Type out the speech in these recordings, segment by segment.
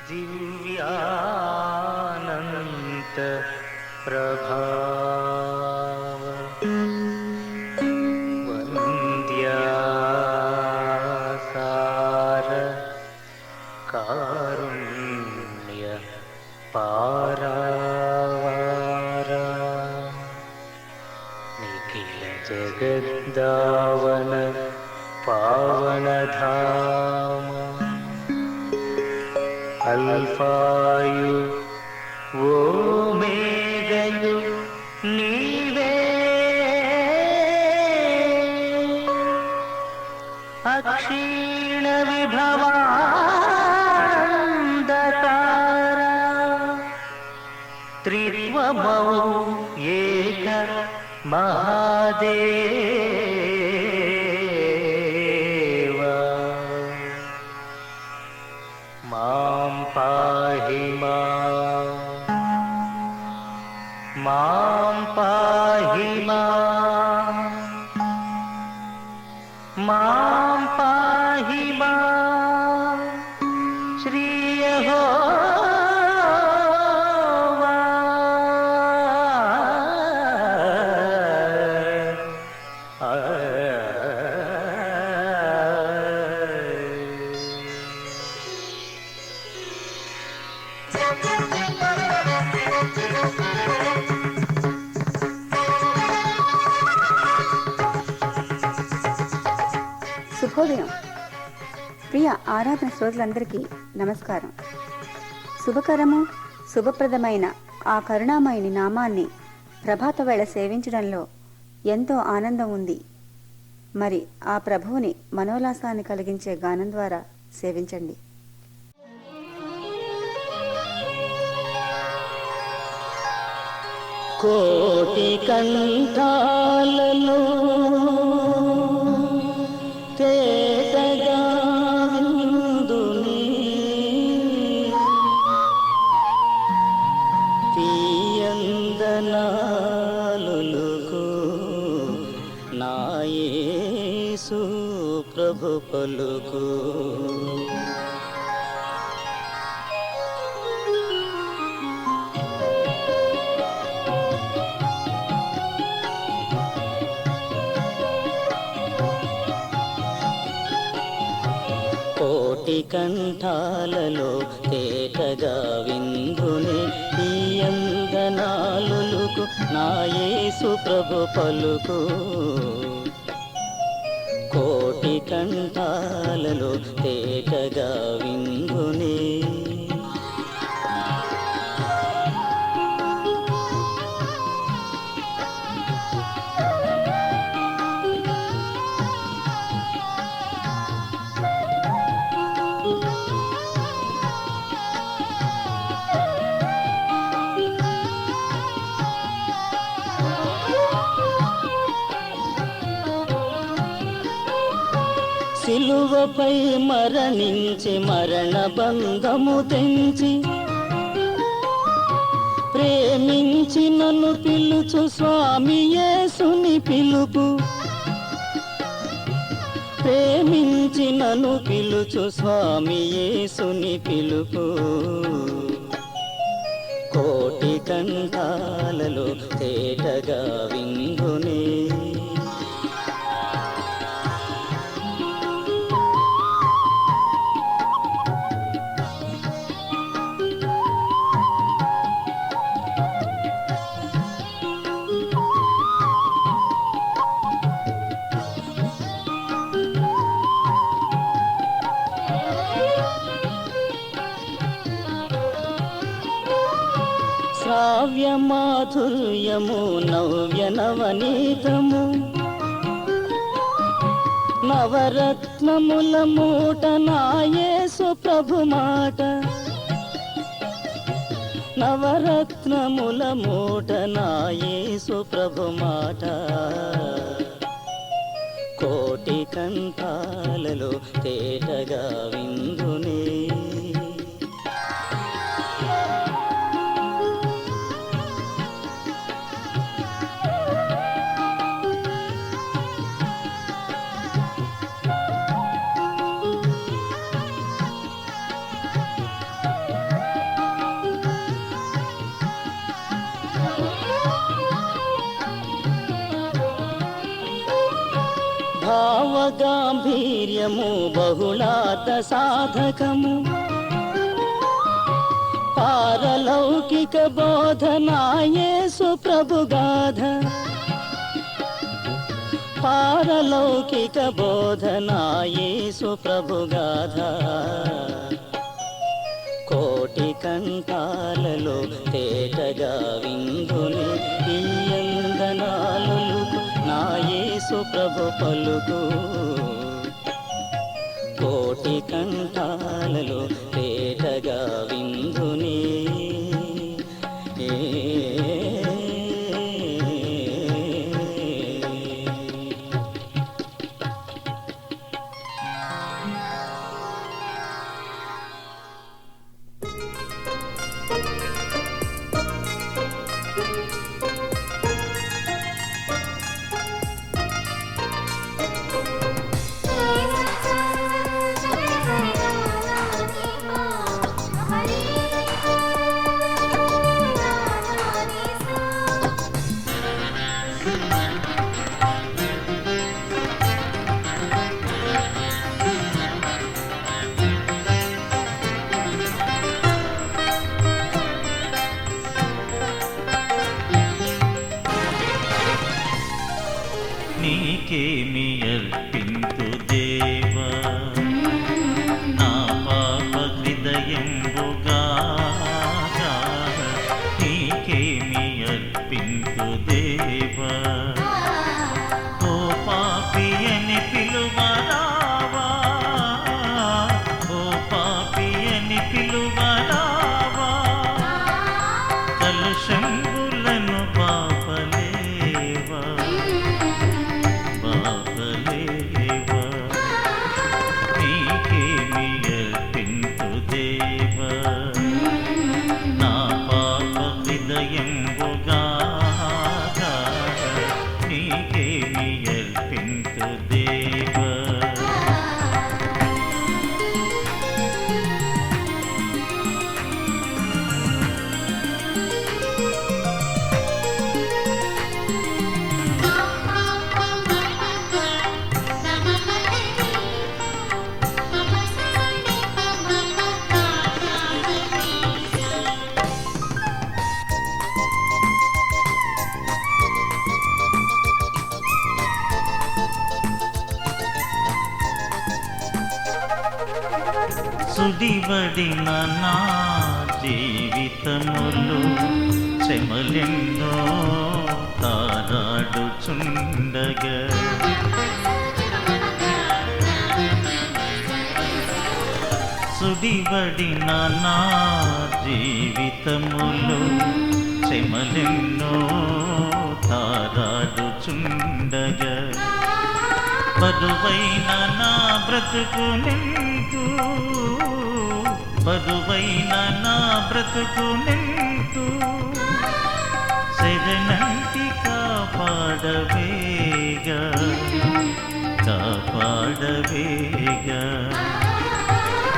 दिव्यानंत प्रभाव वन्द्यासार कारुण्य पारावार निखिल जगद्दावन पावनधाम अल्फायु ओमेगयु नीवे अक्षीण विभवान्धकार त्रित्वमौ एक महादेव मां पाहि मां पाहि मां पाहि श्री यहोवा శుభోదయం. ప్రియ ఆరాధన శ్రోతలందరికీ నమస్కారం. శుభకరము శుభప్రదమైన ఆ కరుణామయుని నామాన్ని ప్రభాత వేళ సేవించడంలో ఎంతో ఆనందం ఉంది. మరి ఆ ప్రభువుని మనోల్లాసాన్ని కలిగించే గానం ద్వారా సేవించండి. కోటి కంఠాలలో తేటగా విందుని తీయందనాలుకు నా యేసు ప్రభు పలుకు కోటి కంఠాలలో తేటగా విందుని తీయందనాలుకు నా యేసు ప్రభు పలుకు కోటి కంఠాలలో తేటగా విందుని సిలువపై మరణించి మరణ బంధము తెంచి ప్రేమించి నన్ను పిలుచు స్వామి యేసుని పిలుపు ప్రేమించి నన్ను పిలుచు స్వామి యేసుని పిలుపు కోటి కంఠాలలో తేటగా విందునే శ్రావ్య మాధుర్యము నవ్య నవనీతము నవరత్నముల మూట నా యేసు ప్రభు మాట నవరత్నముల మూట నా యేసు ప్రభు మాట కోటి కంఠాలలో తేటగా విందునే భావగాంభీర్యము బహుళార్థ సాధకము పారలౌకిక బోధనాయేసు ప్రభుగాధ పారలౌకిక బోధనాయేసు ప్రభుగాధ కోటి కంఠాలలో తేటగా విందుని తీయందనాలుకు నా యేసు ప్రభు పలుకు కోటి కంఠాలలో తేటగా విందుని నీకేమి అర్పింతు దేవా నా పాప హృదయంబుగా నీకేమి అర్పింతు దేవా ఓ పాపియని పిలువరావా ఓ పాపియని పిలువరావా కలుషంబులను పాపలేవా బాపలేవా నీకేమి అర్పింతు దేవా నా పాప హృదయంబుగా నీకేమి అర్పింతు దేవా సుడివడిన నా జీవితములు శ్రమలెన్నో తారాడుచుండగా సుడివడిన నా జీవితములు శ్రమలెన్నో తారాడుచుండగా బరువైన నా బ్రతుకు నింతు బరువైన నా బ్రతుకు నింతు శరణంటి కాపాడవేగా కాపాడవేగా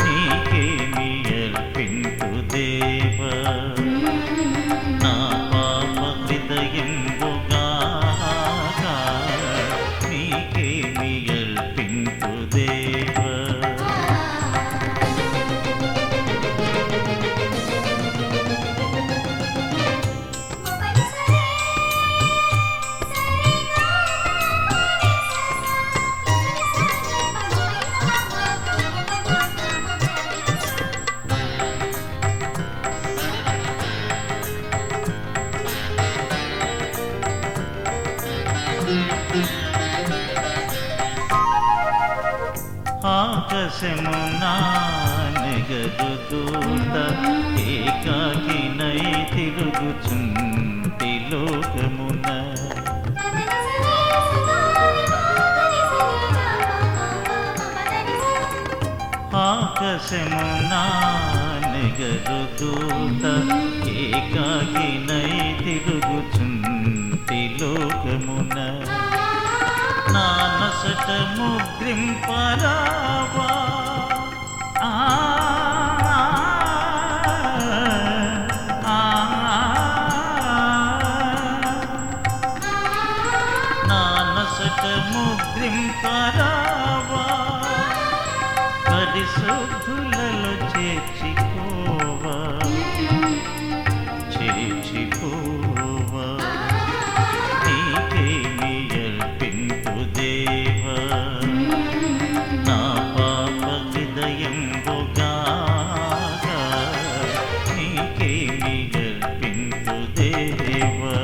నీకేమి అర్పింతు దేవా నా పాప హృదయంబుగా నీకేమి అర్పింతు దేవా ఆకాశమున నెగరు దూత ఏకాకినై తిరుగుచుంటి లోకమున ఆకాశమున నెగరు దూత ఏకాకినై తిరుగుచుంటి లోకమున నా నసట ముద్రింపరావా నా నసట ముద్రింపరావా పరిశుద్ధులలో చేర్చిపోవా చేర్చిపోవా నీకేమి అర్పింతు దేవా నా పాప హృదయంబుగా నీకేమి అర్పింతు దేవా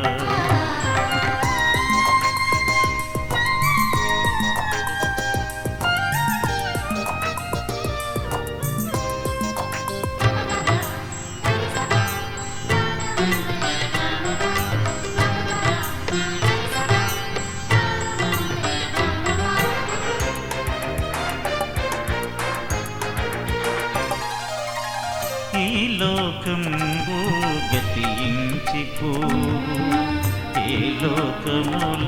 ఈ లోకంబు గతించిపోవు ఏ లోకములలోనలేదే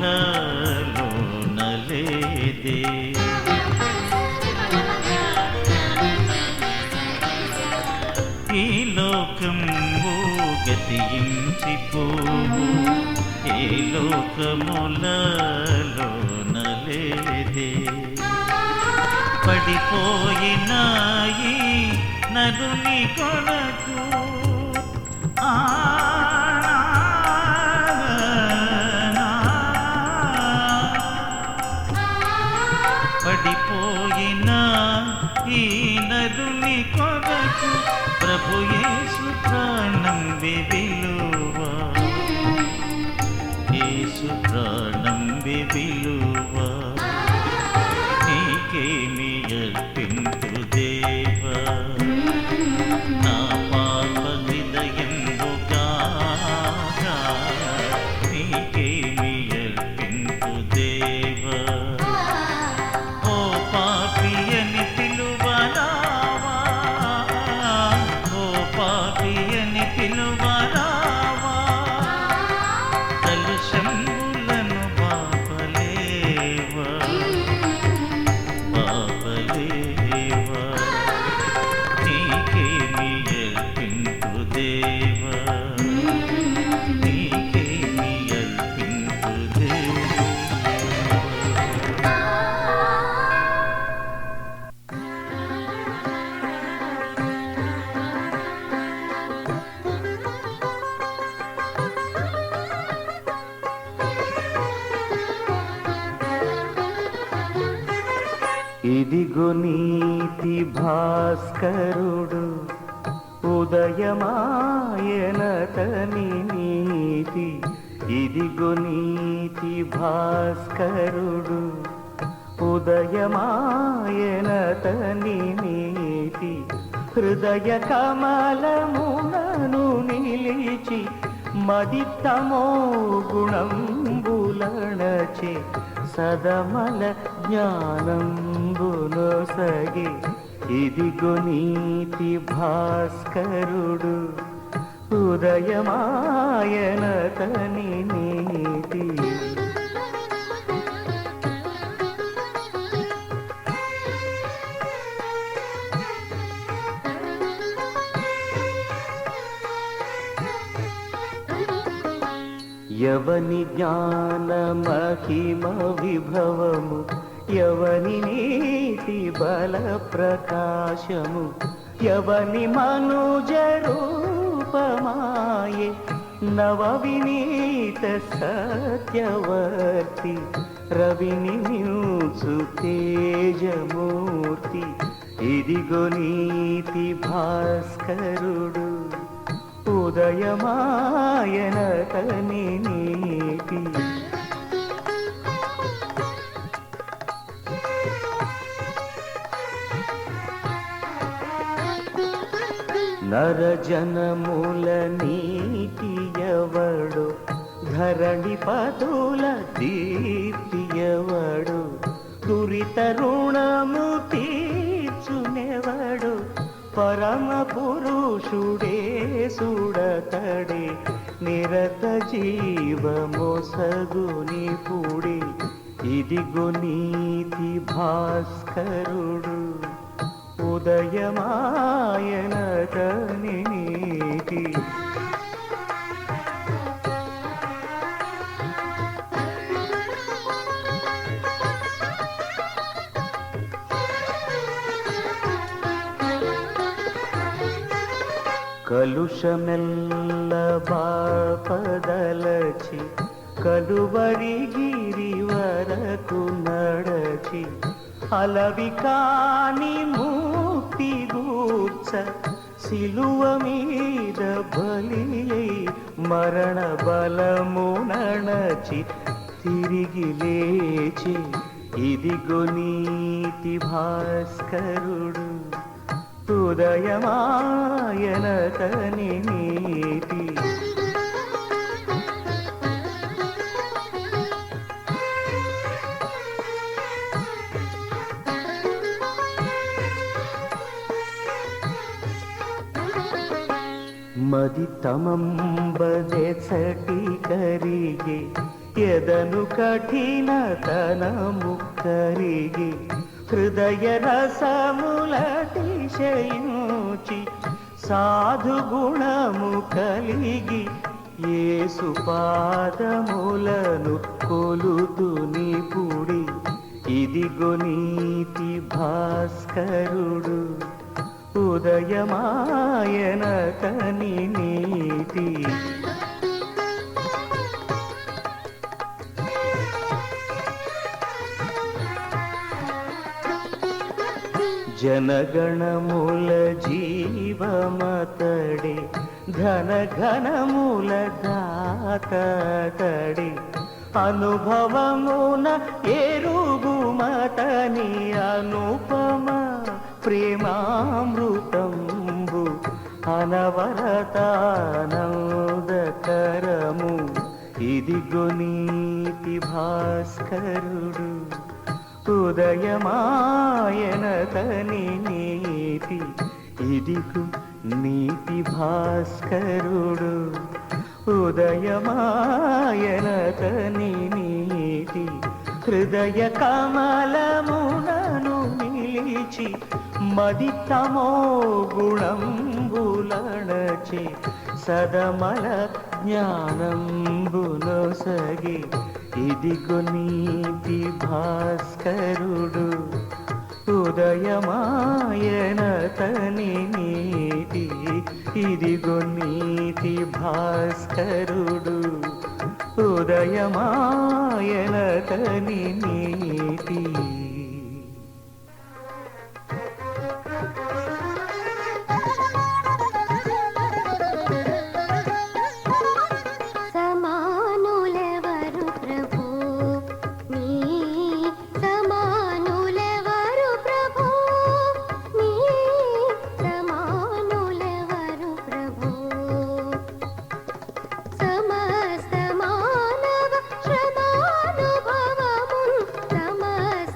ఈ లోకంబు గతించిపోవు ఏ లోకములలోనలేదే పడిపోయినాయి నరుని కొరకు పడిపోయిన ఈ నరుని కొరకు ప్రభు యేసు ప్రాణం విలువా యేసు ప్రాణం విలువా నీకేమి అర్పింతు దేవా నా పాప హృదయంబుగా నీకేమి అర్పింతు దేవా ఓ పాపి అని పిలువరావా ఓ పాపి అని పిలువరావా కలుషంబులను బాపలేవా బాపలేవా నీకేమి అర్పింతు దేవా నీకేమి అర్పింతు దేవా ఇదిగో నీతి భాస్కరుడు ఉదయమాయనతని నీతి ఇదిగో నీతి భాస్కరుడు ఉదయమాయనతని నీతి హృదయ కమలమునను నిలిచి మదితమో గుణంబులణచే సదమల జ్ఞానంబునొసగి ఇదిగో నీతి భాస్కరుడు ఉదయమాయనతని నీతి యవని జ్ఞాన మహిమ విభవము యవని నీతి బల ప్రకాశము యవని మనుజ రూపమాయే నవ వినీత సత్యవర్తి రవిని నిల్చు తేజమూర్తి ఇదిగో నీతి భాస్కరుడు ఉదయమాయనతని నీతి నరజనముల నీతి ఎవడు ధరణి పదుల దీప్తి ఎవడు దురిత రుణము తీర్చునెవడు పరమ పురుషుడే సుడతడే నిరత జీవమొసగుని పుడి ఇదిగో నీతి భాస్కరుడు ఉదయమాయనతని నీతి కలుషమెల్ల బాపదలచి కలువరి గిరి వరకు నడచి అలవి కాని ముక్తి గూర్చ సిలువ మీద బలి మరణ బలము నణచి తిరిగి లేచి ఇదిగో నీతి భాస్కరుడు ఉదయమాయనతని నీతి మది తమంబదెసటి కరిగి ఎదను కఠినతనము కరిగి హృదయ రసములతిశయించి సాధు గుణము కలిగి యేసు పాదములను కొలుతు నిపుడి ఇదిగో నీతి భాస్కరుడు ఉదయమాయనతని నీతి జనగణముల జీవమతడే ధనఘనముల దాతడే అనుభవమున ఎరుగుమతని అనుపమ ప్రేమామృతంబు అనవరతానందకరము ఇదిగో నీతి భాస్కరుడు ఉదయమాయనతని నీతి ఇదిగో నీతి భాస్కరుడు ఉదయమాయనతని నీతి హృదయ కమలమునను నిలిచి మది తమో గుణంబులణచి సదమల జ్ఞానంబునొసగి ఇదిగో నీతి భాస్కరుడు ఉదయమాయనతని నీతి ఇదిగో నీతి భాస్కరుడు ఉదయమాయనతని నీతి సమస్త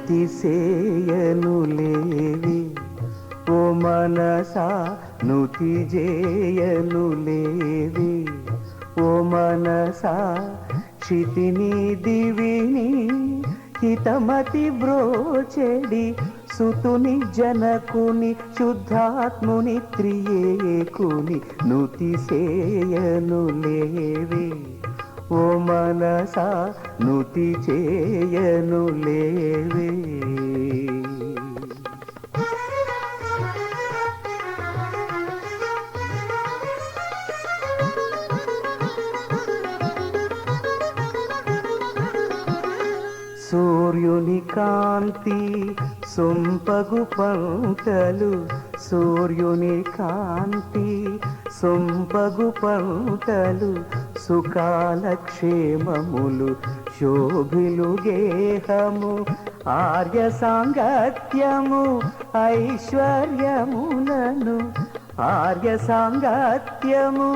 నుతి సేయను లేవి ఓ మనసా నుతి జేయను లేవి ఓ మనసా క్షితిని దివిని హితమతి బ్రోచెడి సుతుని జనకుని శుద్ధాత్ముని త్రియేకుని నుతి సేయను లేవి ఓ మనసా నుతి చేయను లేవి సూర్యుని కాంతి సొంపగు పంటలు సూర్యుని కాంతి సొంపగు పంటలు సుఖాల క్షేమములు శోభిలు గేహము ఆర్య సాంగత్యము ఐశ్వర్యములను ఆర్య సాంగత్యము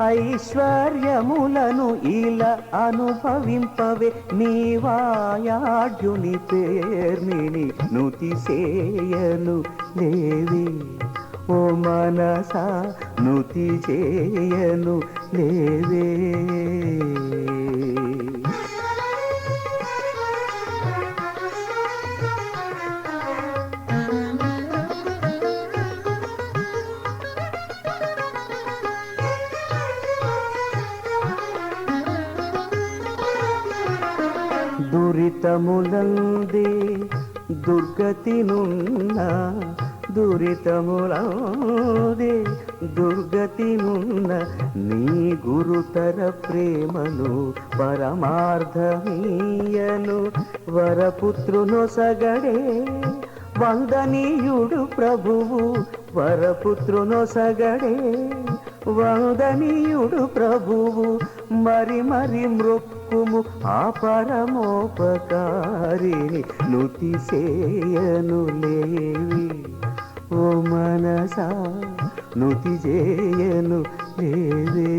ఐశ్వర్యములను ఇలా అనుభవింపవే నీవాయాడ్యుని పేర్మిని నుతి సేయను లేవి ఓ మనసా నుతి చేయను లేవే దురితములందే దుర్గతినున్న దురితములందే దుర్గతినున్న నీ గురుతర ప్రేమను పరమార్థమీయను వరపుత్రునొసగడే వందనీయుడు ప్రభువు వరపుత్రునొసగడే వందనీయుడు ప్రభువు మరి మరి మృక్కుము ఆ పరమోపకారిని నుతి సేయను లేవి ఓ మనసా నుతి చేయను లేవే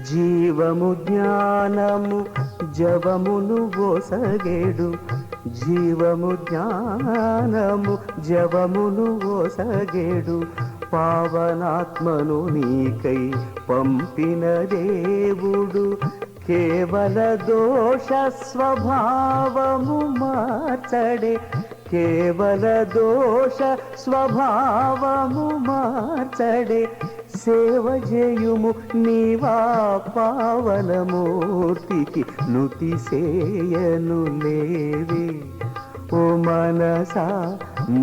జీవము జ్ఞానము జవమును ఓసగేడు జీవము జ్ఞానము జవమును ఓసగేడు పావనాత్మను నీకై పంపిన దేవుడు కేవల దోష స్వభావము మార్చడే కేవల దోష స్వభావము మార్చడే సేవ చేయుము నీవా పావనమూర్తికి నుతి సేయను లేవి ఓ మనసా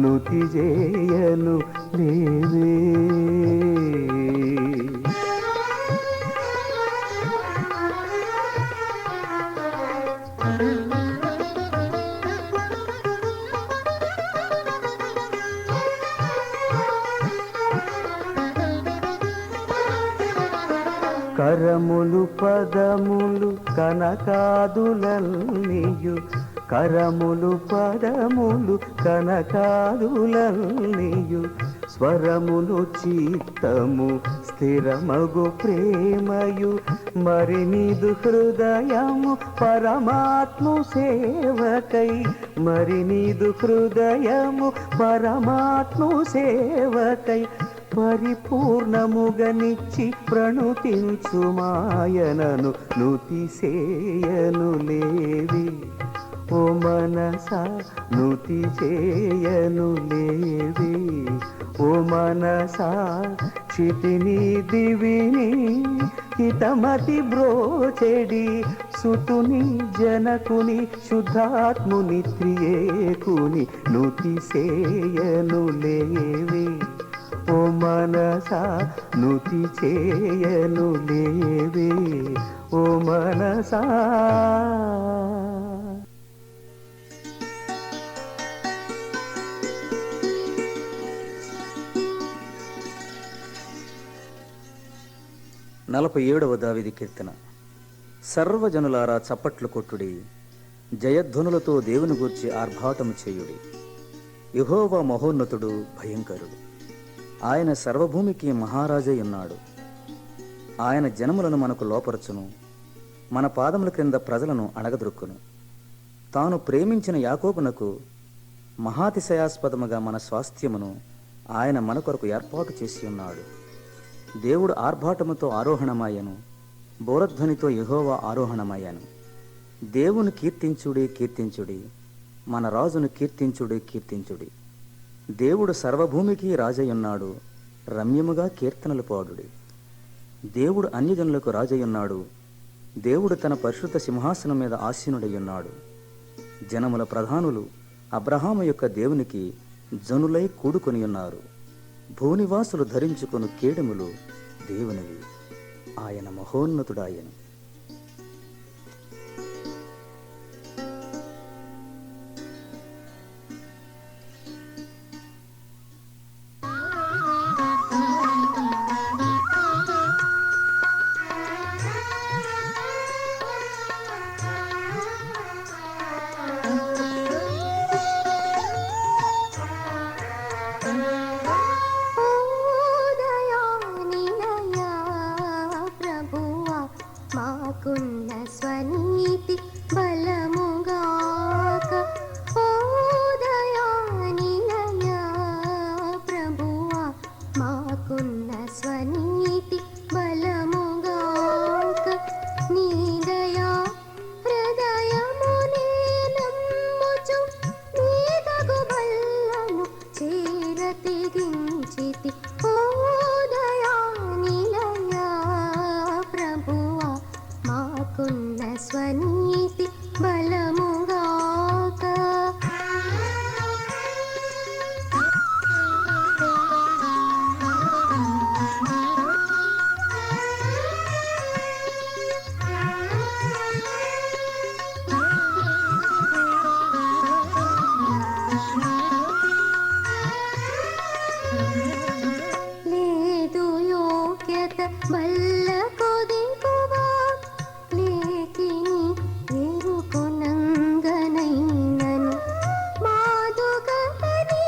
నుతి చేయను లేవే కరములు పదములు కనకాదులన్నీయు కరములు పదములు కనకాదులన్నీయు స్వరములు చిత్తము స్థిరమగు ప్రేమయు మరి నీదు హృదయము పరమాత్మ సేవకై మరి నీదు హృదయము పరమాత్మ సేవకై పరిపూర్ణముగనిచ్చి ప్రణుతించు మాయనను నుతి సేయను లేవి ఓ మనసా నుతి చేయను లేవి ఓ మనసా క్షితిని దివిని హితమతి బ్రోచెడి సుతుని జనకుని శుద్ధాత్ముని త్రియేకుని నుతి సేయను లేవి ఓ మనసా నుతి చేయను లేవే ఓ మనసా నలభై 7వ దావీదు కీర్తన. సర్వజనులారా చప్పట్లు కొట్టుడి, జయధ్వనులతో దేవుని గూర్చి ఆర్భాటము చేయుడి. యెహోవా మహోన్నతుడు, భయంకరుడు. ఆయన సర్వభూమికి మహారాజై ఉన్నాడు. ఆయన జనములను మనకు లోపరచును, మన పాదముల క్రింద ప్రజలను అణగద్రొక్కును. తాను ప్రేమించిన యాకోబునకు మహాతిశయాస్పదముగా మన స్వాస్థ్యమును ఆయన మన కొరకు ఏర్పాటు చేసి ఉన్నాడు. దేవుడు ఆర్భాటముతో ఆరోహణమయ్యను, బోరధ్వనితో యెహోవా ఆరోహణమయ్యాను. దేవుని కీర్తించుడి, కీర్తించుడి, మన రాజును కీర్తించుడి, కీర్తించుడి. దేవుడు సర్వభూమికి రాజయ్యున్నాడు, రమ్యముగా కీర్తనలు పాడుడి. దేవుడు అన్యజనులకు రాజయ్యున్నాడు, దేవుడు తన పరిశుద్ధ సింహాసనం మీద ఆసీనుడయ్యున్నాడు. జనముల ప్రధానులు అబ్రహాము యొక్క దేవునికి జనులై కూడుకొని ఉన్నారు. భూనివాసులు ధరించుకొను కేడములు దేవునివి, ఆయన మహోన్నతుడాయను. మాకున్న స్వనీతి బలముగాక ఓదయానిలయ ప్రభువా, మాకున్న స్వనీతి బలముగాక నీ దయా హృదయమునే నమ్ముచు నీ తగు బల్లను చేరతిగించితి ఓదయానిలయ ప్రభువా, మాకున్న స్వనీతి బలముగాక. లేదు యోగ్యత బల్ల కొదికువా, లేకిని ఎరుకొనంగనైనను మాదుగతని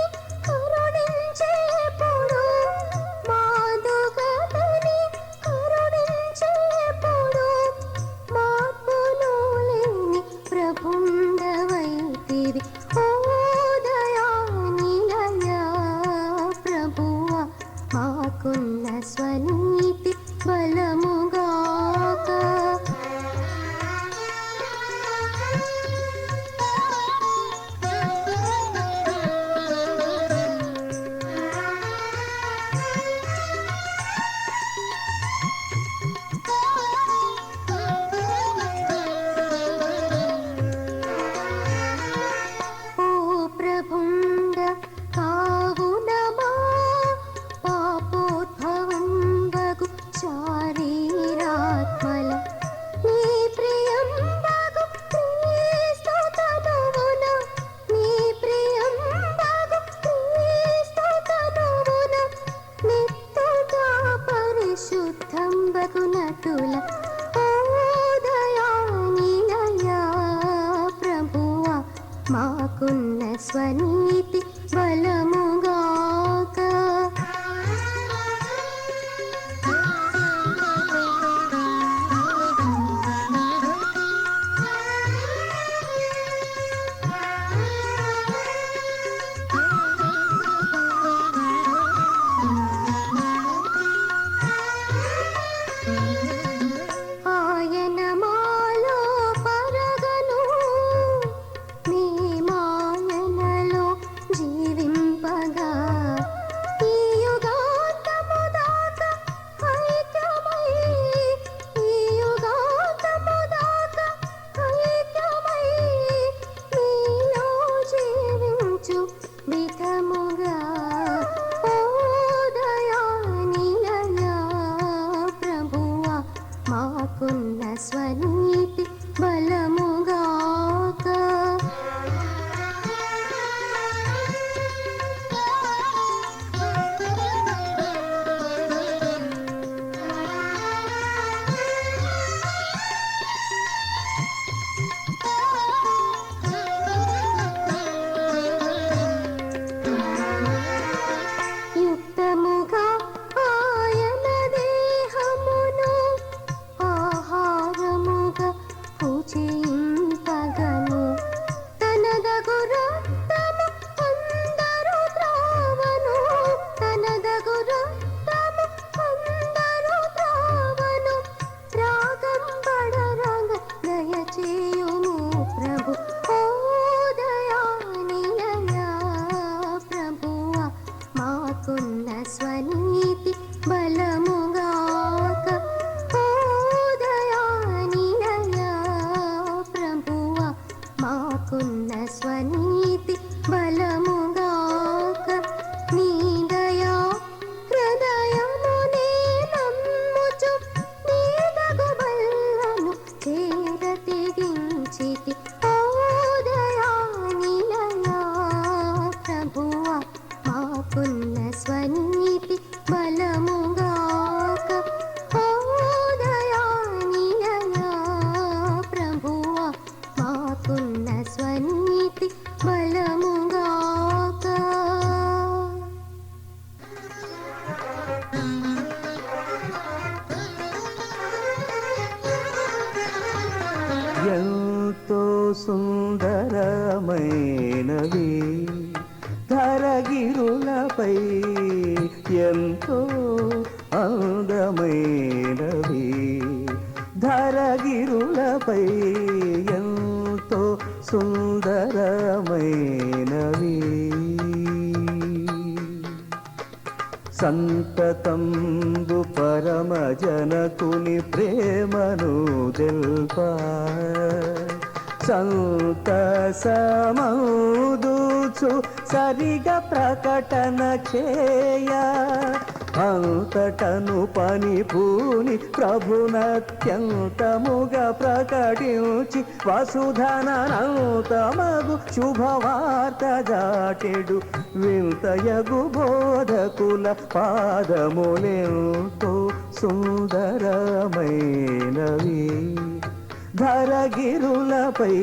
కరుణించేప్పుడు, మాదుగతని కరుణించేప్పుడు మార్పును లేని ప్రభుండవైతివి ఓదయానిలయ ప్రభువా, మాకున్న స్వనీతి బలముగాక. ఓ ప్రభుండ కావునమా పాపోద్భవంబగు శారీరాత్మల నీ ప్రియంబగు క్రీస్తు తనువున, నీ ప్రియంబగు క్రీస్తు తనువున నిత్తుగా పరిశుద్ధంబగు నటుల ఓదయానిలయ ప్రభువా, మాకున్న స్వనీతి బలముగాక. ఆయన మాలో పరగను, నీ మాయనలో జీవింపగా ఈ యుగాంతము దాకా ఐక్యమై, ఈ యుగాంతము దాకా ఐక్యమై నీలో జీవించు విధముగా ఓదయానిలయ ప్రభువా, మాకున్న స్వనీతి బలముగాక. సుందరమైనవి ధరగిరులపై ఎంతో అందమైనవి ధరగిరులపై ఎంతో సుందరమైనవి సంతతంబు పరమజనకుని ప్రేమను తెల్ప సంతసమౌదుచు సరిగా ప్రకటన చేయ అంతటను పని పూని ప్రభునత్యంతముగా ప్రకటించి వసుధనంతమగు శుభవార్త దాటెడు వింతయగు బోధకుల పాదములెంతో సుందరమైనవి ధరగిరులపై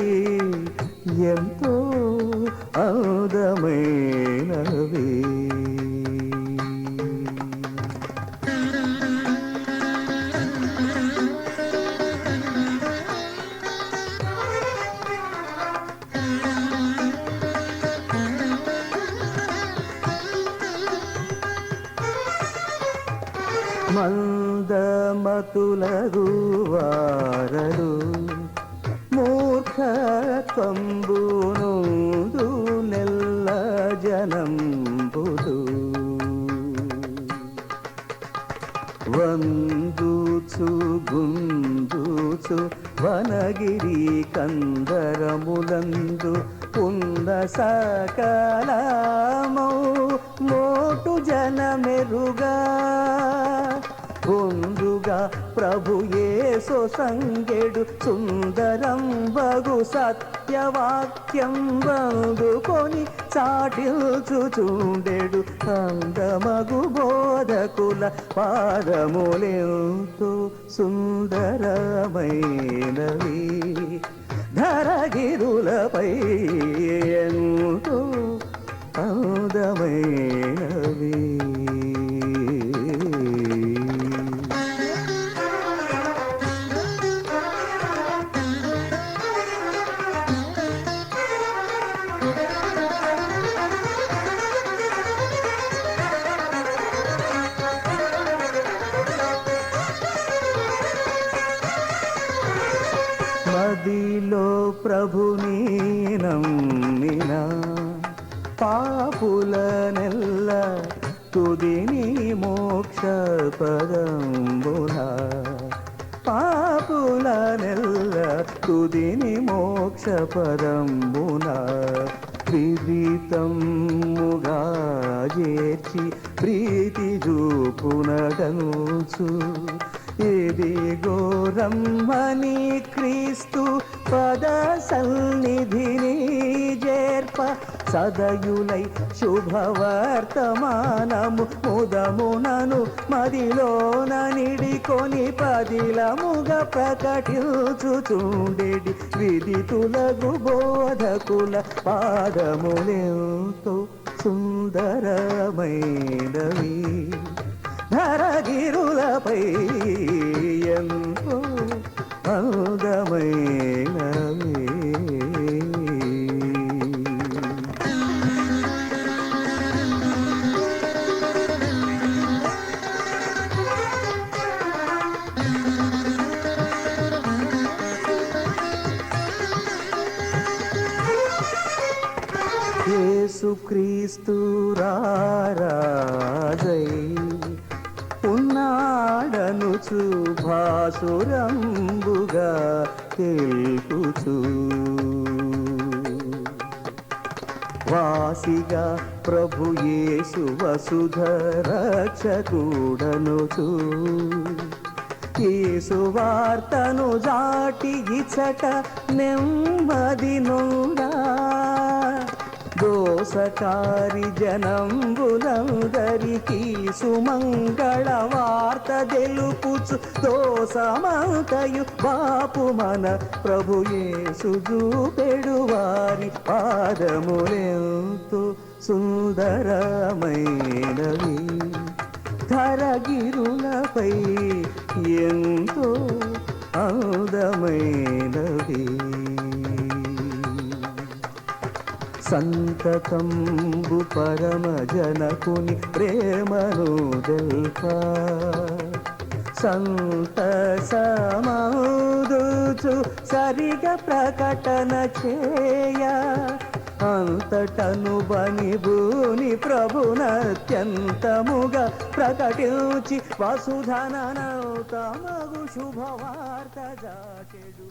ఎంతో అందమైనవి మందమతులగు వారలు మూర్ఖత్వంబునుదు నెల్ల జనంబుదు వందుచు గుందుచు వనగిరి కందరములందు ఉన్న సకలమౌ మోటు జనమెరుగా పొందుగా ప్రభు యేసు సంగెడు సుందరం బగు సత్యవాక్యం బందుకొని చాటిల్చుచుండెడు అందమగు బోధకుల పాదములెంతో సుందరమైనవి ధరగిరులపై ఎంతో అందమైనవి మదిలో ప్రభుని నమ్మిన పాపుల నెల్ల తుదిని మోక్ష పదంబున పాపుల నెల్ల తుదిని మోక్ష పదంబున విదితముగా చేర్చి ప్రీతి చూపునగనుచు ఇదిగో రమ్మని క్రీస్తు పద సన్నిధిని చేర్ప సదయులై శుభవర్తమానము ముదమునను మదిలోన నిడికొని పదిలముగ ప్రకటించుచుండెడి విదితులగు బోధకుల పాదములెంతో సుందరమైనవి ధరగిరులపై ఎంతో అందమైనవి యేసుక్రీస్తు రారాజై ఉన్నాడనుచు భాసురంబుగా తెలుపుచు వాసిగా ప్రభు యేసు వసుధ రక్షకుడనుచు యేసు వార్తను జాటి ఇచ్చట నెమ్మది నుండా దోసకారి జనంబులందరికీ సుమంగళ వార్త తెలుపుచు దోసమంతయు బాపు మన ప్రభు యేసు చూపెడు వారి పాదములెంతో సుందరమైనవి ధరగిరులపై ఎంతో అందమైనవి సంతతంబు పరమ జనకుని ప్రేమను తెల్ప సంతసమౌదుచు సరిగ ప్రకటన చేయ అంతటను బని భూని ప్రభునత్యంతముగా ప్రకటించి వసుధననౌతమగు శుభవార్త జాచెడు.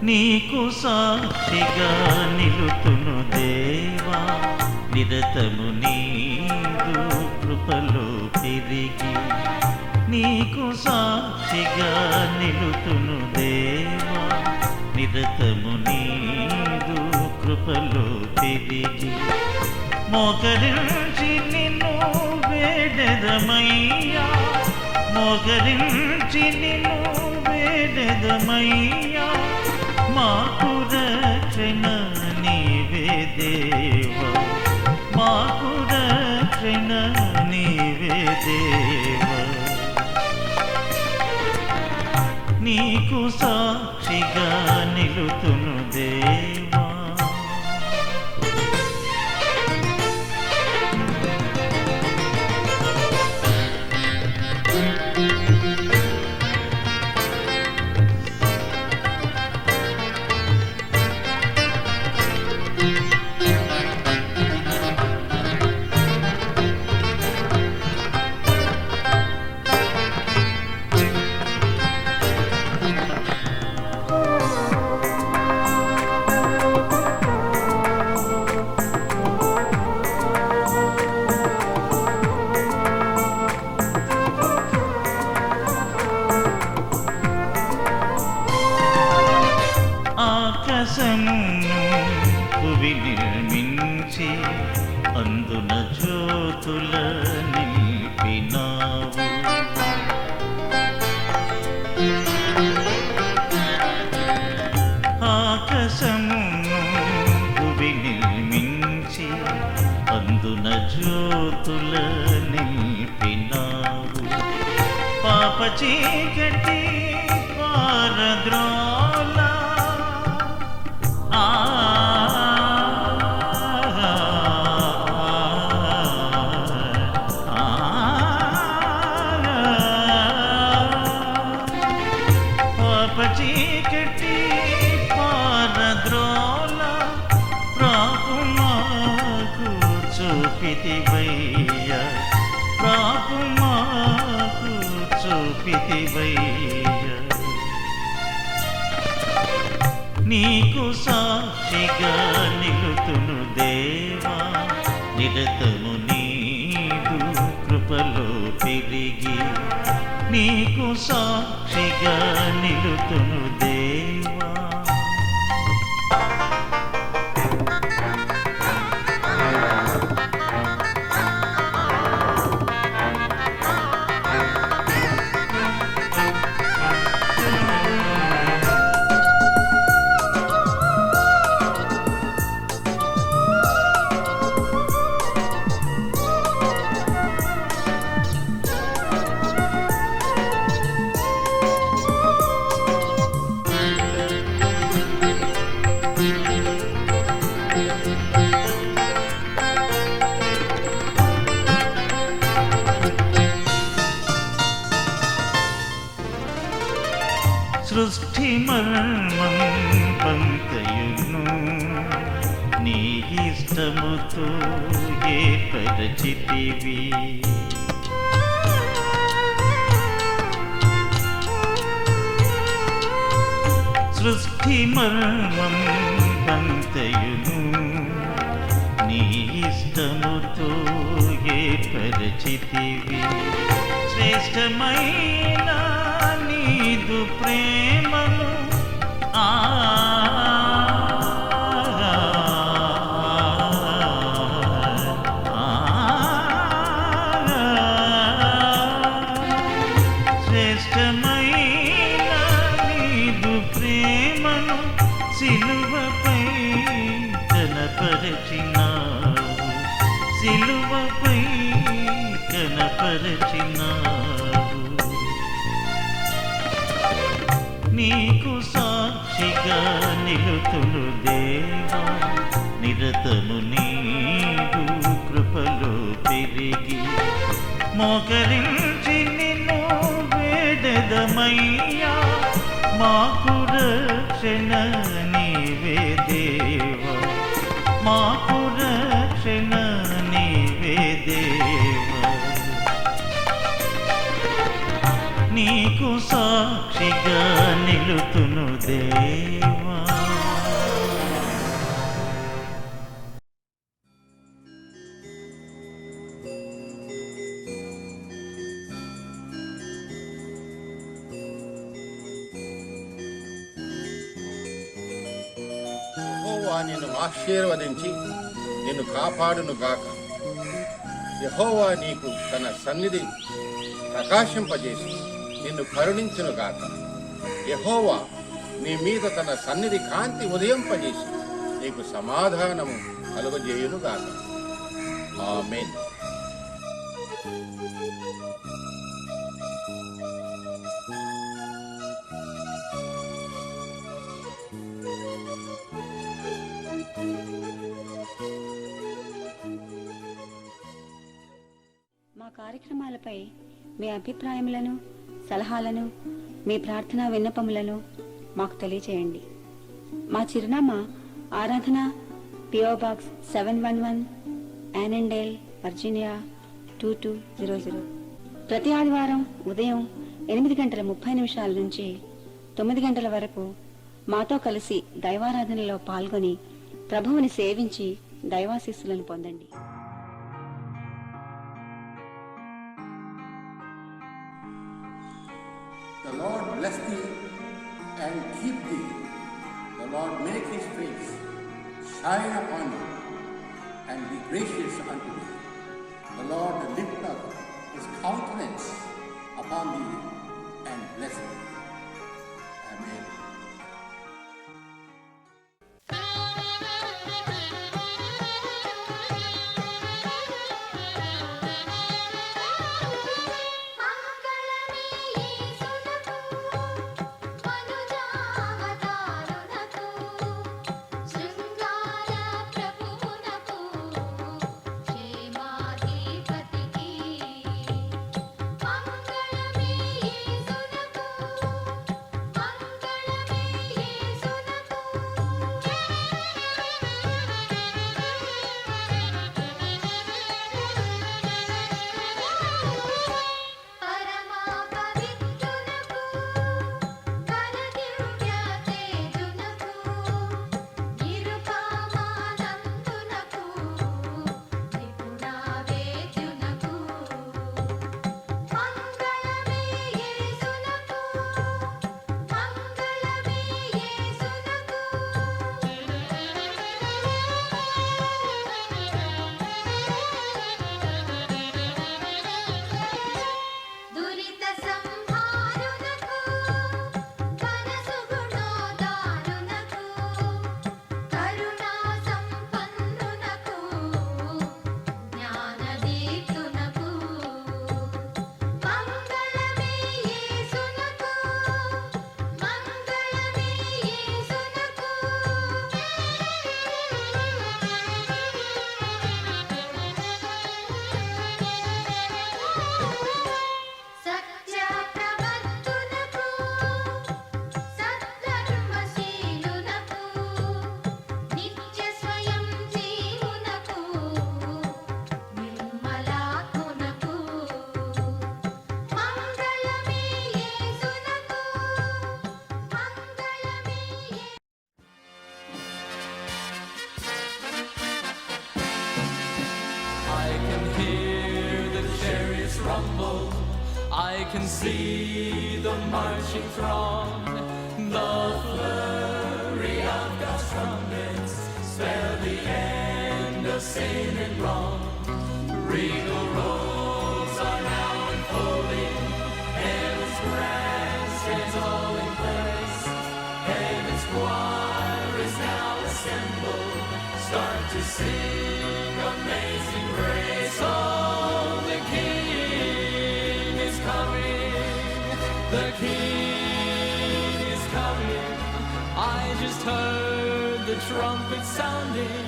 నీకు సాక్షిగా నిలుతును దేవా, నిరతము నీదు కృపలో పెరిగి. నీకు సాక్షిగా నిలుతును దేవా, నిరతము నీదు కృపలో పెరిగి. మోకరించి నిన్ను వేడెదమయ్యా, మోకరించి నిన్ను వేడెదమయ్యా. మాకు రక్షణ నీవే దేవా, మాకు రక్షణ నీవే దేవా. నీకు సాక్షిగా నిలుతును దేవా. ఆకాశమును భువి నిర్మించి అందున జ్యోతుల నిలిపినావు. ఆకాశమును భువి నిర్మించి అందున జ్యోతుల నిలిపినావు. పాప చీకటి పారద్రోల చీకటి పారద్రోల ప్రాపుమాకు చూపితివయ్య, ప్రాపుమాకు చూపితివయ్య. నీకు సాక్షిగా నిలుతును దేవా, నిరతము నీదు కృపలో పెరిగి. నీకు సాక్షిగా నిలుతును దేవా. సృష్టి మర్మం పంతయును నీ ఇష్టముతో ఏర్పరచితివి. సృష్టి మర్మం పంతయును నీ ఇష్టముతో ఏర్పరచితివి. శ్రేష్టమైన నీదు ప్రేమను సిలువపై కనపరచినావు, సిలువపై కనపరచినావు. నీకు సాక్షిగా నిలుతులు దేవా, నిరతము నీదు కృపలో పెరిగి మోకరించి నిన్ను వేడెదమయ్యా. మాకు రక్షణ నీవే దేవా, మాకు రక్షణ నీవే దేవా. నీకు సాక్షిగా నిలుతును దేవా. యెహోవా నిన్ను ఆశీర్వదించి నిన్ను కాపాడును గాక. యెహోవా నీకు తన సన్నిధి ప్రకాశింపజేసి నిన్ను కరుణించును గాక. యెహోవా నీ మీద తన సన్నిధి కాంతి ఉదయింపజేసి నీకు సమాధానము కలుగజేయును గాక. ఆమేన్. మా కార్యక్రమాలపై మీ అభిప్రాయములను, సలహాలను, మీ ప్రార్థనా విన్నపములను మాకు తెలియచేయండి. మా చిరునామా ఆరాధన, PO Box 711, యానెండేల్, వర్జీనియా 2200. ప్రతి ఆదివారం ఉదయం 8:30 నుంచి 9 గంటల వరకు మాతో కలిసి దైవారాధనలో పాల్గొని ప్రభువుని సేవించి దైవాశీస్సులను పొందండి. The Lord bless thee and keep thee. The Lord make his face shine upon you and be gracious unto thee. The Lord lift up his countenance upon thee and bless thee. Amen. I can see the marching throng, the flurry of God's trumpets spell the end of sin and wrong. Regal robes are now unfolding, heaven's grand stands all in place, heaven's choir to sing Amazing Grace. Oh, the King is coming. The King is coming. I just heard the trumpet sounding,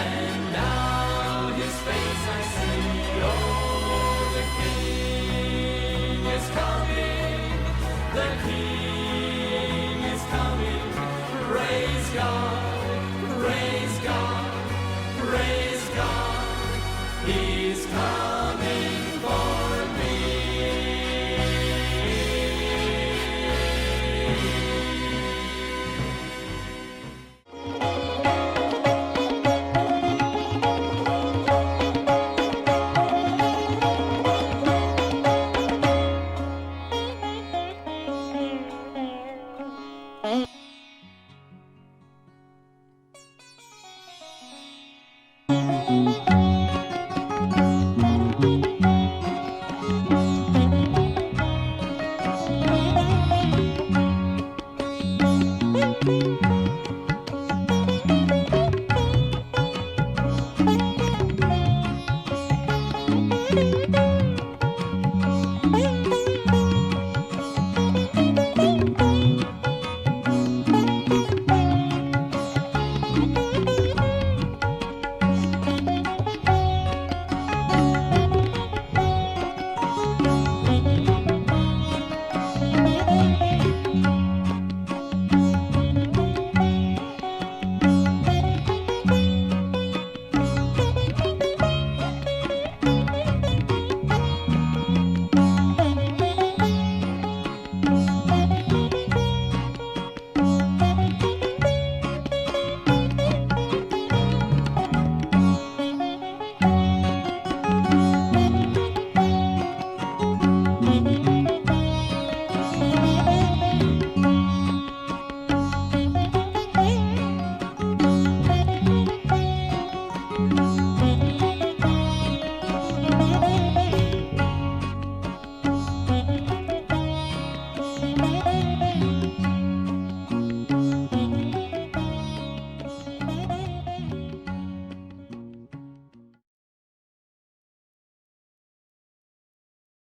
and now his face I see. Oh, the King is coming. The King is coming. Praise God, praise God, praise God. He's coming for me.